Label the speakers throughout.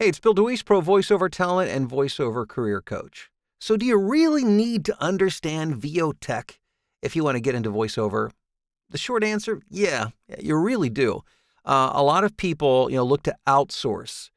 Speaker 1: Hey, it's Bill DeWeese, pro voiceover talent and voiceover career coach. So do you really need to understand VoTech if you want to get into voiceover? The short answer, yeah, you really do. A lot of people, look to outsource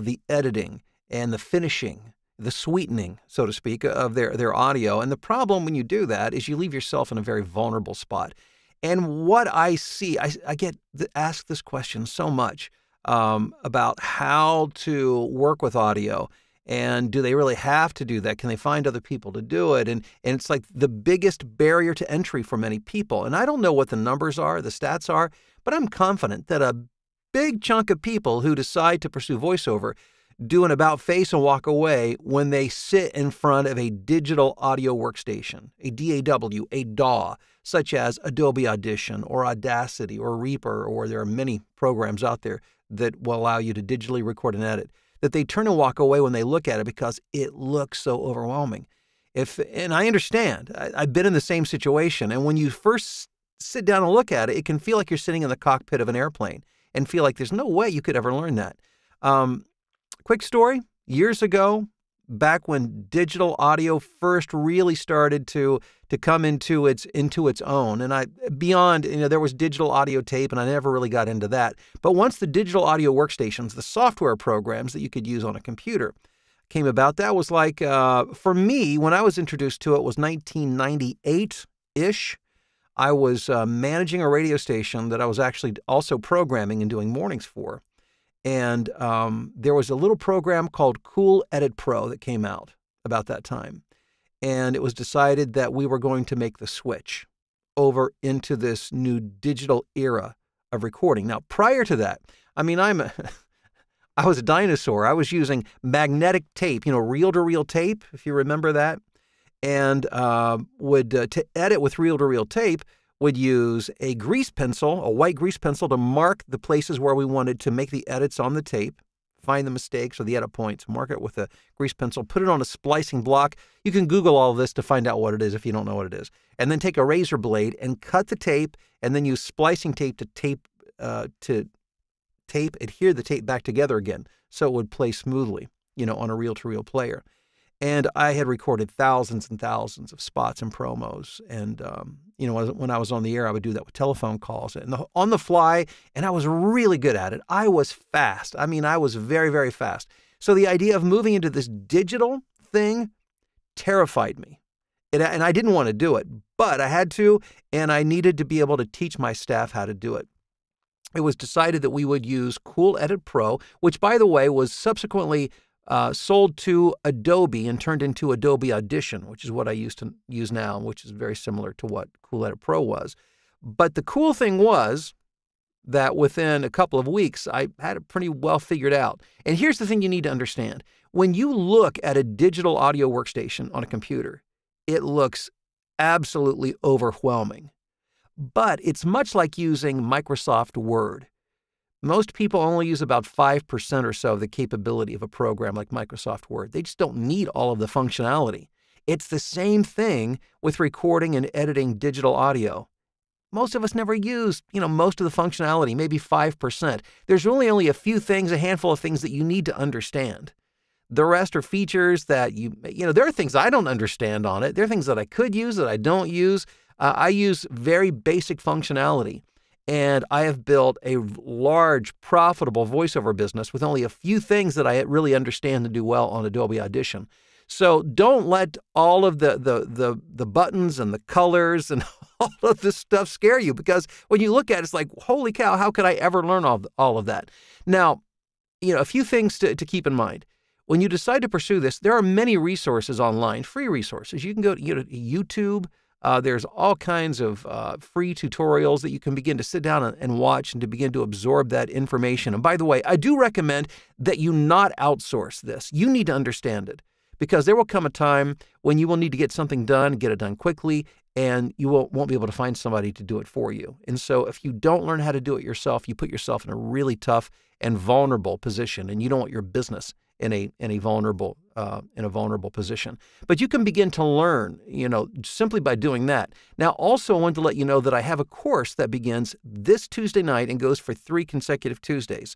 Speaker 1: the editing and the finishing, the sweetening, so to speak, of their audio. And the problem when you do that is you leave yourself in a very vulnerable spot. And what I see, I get asked this question so much about how to work with audio. And do they really have to do that? Can they find other people to do it? And it's like the biggest barrier to entry for many people. And I don't know what the numbers are, the stats are, but I'm confident that a big chunk of people who decide to pursue voiceover do an about face and walk away when they sit in front of a digital audio workstation, a DAW, a DAW, such as Adobe Audition or Audacity or Reaper, or there are many programs out there that will allow you to digitally record and edit, that they turn and walk away when they look at it because it looks so overwhelming. And I understand, I've been in the same situation. And when you first sit down and look at it, it can feel like you're sitting in the cockpit of an airplane and feel like there's no way you could ever learn that. Quick story, years ago, back when digital audio first really started to come into its own, and there was digital audio tape, and I never really got into that. But once the digital audio workstations, the software programs that you could use on a computer came about, that was like, for me, when I was introduced to it, was 1998-ish. I was managing a radio station that I was actually also programming and doing mornings for. And there was a little program called Cool Edit Pro that came out about that time. And it was decided that we were going to make the switch over into this new digital era of recording. Now, prior to that, I was a dinosaur. I was using magnetic tape, reel-to-reel tape, if you remember that. And to edit with reel-to-reel tape, would use a grease pencil, a white grease pencil, to mark the places where we wanted to make the edits on the tape, find the mistakes or the edit points, mark it with a grease pencil, put it on a splicing block. You can Google all of this to find out what it is if you don't know what it is. And then take a razor blade and cut the tape, and then use splicing tape to adhere the tape back together again so it would play smoothly, on a reel-to-reel player. And I had recorded thousands and thousands of spots and promos. And, when I was on the air, I would do that with telephone calls and on the fly. And I was really good at it. I was fast. I was very, very fast. So the idea of moving into this digital thing terrified me. And I didn't want to do it, but I had to, and I needed to be able to teach my staff how to do it. It was decided that we would use Cool Edit Pro, which, by the way, was subsequently sold to Adobe and turned into Adobe Audition, which is what I used to use now, which is very similar to what Cool Edit Pro was. But the cool thing was that within a couple of weeks, I had it pretty well figured out. And here's the thing you need to understand. When you look at a digital audio workstation on a computer, it looks absolutely overwhelming. But it's much like using Microsoft Word. Most people only use about 5% or so of the capability of a program like Microsoft Word. They just don't need all of the functionality. It's the same thing with recording and editing digital audio. Most of us never use, most of the functionality, maybe 5%. There's really only a few things, a handful of things that you need to understand. The rest are features that there are things I don't understand on it. There are things that I could use that I don't use. I use very basic functionality. And I have built a large, profitable voiceover business with only a few things that I really understand and do well on Adobe Audition. So don't let all of the buttons and the colors and all of this stuff scare you, because when you look at it, it's like, holy cow, how could I ever learn all of that? Now, a few things to keep in mind. When you decide to pursue this, there are many resources online, free resources. You can go to YouTube. There's all kinds of free tutorials that you can begin to sit down and watch and to begin to absorb that information. And by the way, I do recommend that you not outsource this. You need to understand it, because there will come a time when you will need to get something done, get it done quickly, and you won't be able to find somebody to do it for you. And so if you don't learn how to do it yourself, you put yourself in a really tough and vulnerable position, and you don't want your business in a vulnerable position. But you can begin to learn, simply by doing that. Now, also, I wanted to let you know that I have a course that begins this Tuesday night and goes for 3 consecutive Tuesdays.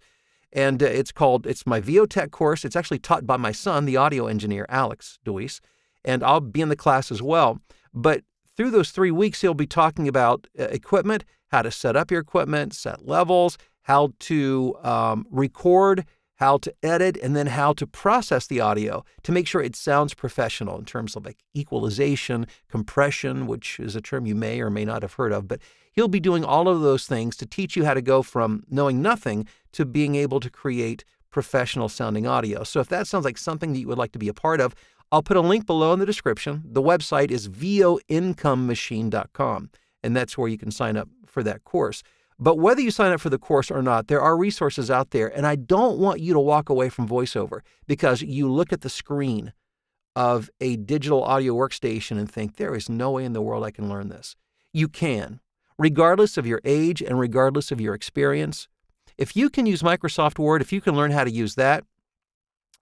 Speaker 1: And it's my VoTech course. It's actually taught by my son, the audio engineer, Alex Deweese, and I'll be in the class as well. But through those 3 weeks, he'll be talking about equipment, how to set up your equipment, set levels, how to record, how to edit, and then how to process the audio to make sure it sounds professional in terms of like equalization, compression, which is a term you may or may not have heard of. But he'll be doing all of those things to teach you how to go from knowing nothing to being able to create professional sounding audio. So if that sounds like something that you would like to be a part of, I'll put a link below in the description. The website is voincomemachine.com, and that's where you can sign up for that course. But whether you sign up for the course or not, there are resources out there, and I don't want you to walk away from VoiceOver because you look at the screen of a digital audio workstation and think, there is no way in the world I can learn this. You can, regardless of your age and regardless of your experience. If you can use Microsoft Word, if you can learn how to use that,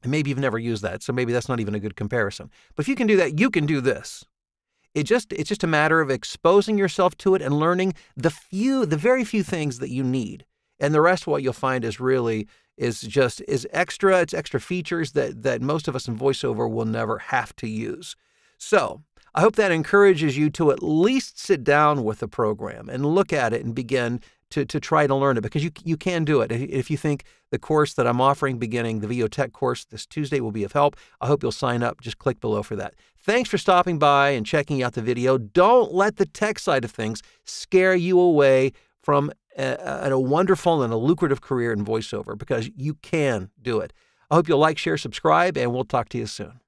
Speaker 1: and maybe you've never used that, so maybe that's not even a good comparison. But if you can do that, you can do this. It's just a matter of exposing yourself to it and learning the very few things that you need. And the rest, what you'll find is extra. It's extra features that most of us in VoiceOver will never have to use. So I hope that encourages you to at least sit down with the program and look at it and begin to try to learn it, because you can do it. If you think the course that I'm offering beginning, the VoTech course this Tuesday, will be of help, I hope you'll sign up. Just click below for that. Thanks for stopping by and checking out the video. Don't let the tech side of things scare you away from a wonderful and a lucrative career in VoiceOver, because you can do it. I hope you'll like, share, subscribe, and we'll talk to you soon.